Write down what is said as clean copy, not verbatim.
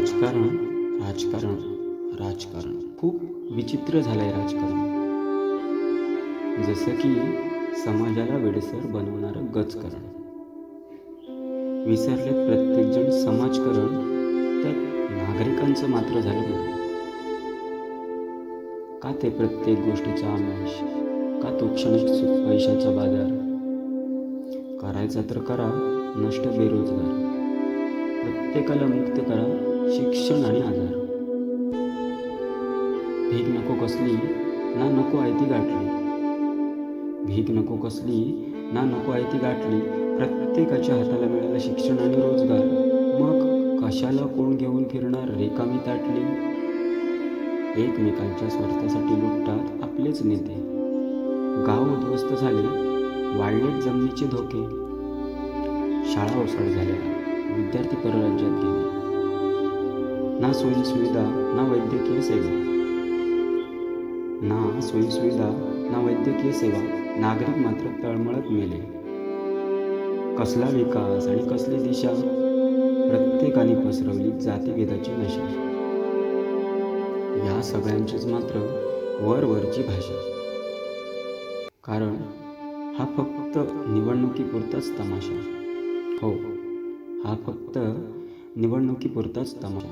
राजकारण राजकारण राजकारण खूप विचित्र झालंय राजकारण. जसं की समाजाला वेडसर बनवणारं गजकारण. विसरले प्रत्येकजण समाजकारण, त्यात नागरिकांचं मात्र झालं बरं. का ते प्रत्येक गोष्टीचा आमिष, का तो क्षणिक पैशाचा बाजार. करायचा तर करा नष्ट बेरोजगार, प्रत्येकाला मुक्त करा शिक्षण आणि आधार. भीक नको कसली ना नको आहे ती गाठली, भीक नको कसली ना नको आहे ती गाठली. प्रत्येकाच्या हाताला मिळालं शिक्षण आणि रोजगार, मग कशाला कोण घेऊन फिरणार रिकामी ताटली. एकमेकांच्या स्वार्थासाठी लुटतात आपलेच नेते. गाव उद्ध्वस्त झाले, वाढलेत जमिनीचे धोके. शाळा ओसाड झाल्या, विद्यार्थी परराज्यात गेले. ना सोयीसुविधा ना वैद्यकीय सेवा, ना सोयीसुविधा ना वैद्यकीय सेवा. नागरिक मात्र तळमळत मेले. कसला विकास आणि कसली दिशा, प्रत्येकाने पसरवली जातीभेदाची नशा. या सगळ्यांचीच मात्र वरवरची भाषा. कारण हा फक्त निवडणुकीपुरताच तमाशा. हो, हा फक्त निवडणुकीपुरताच तमाशा.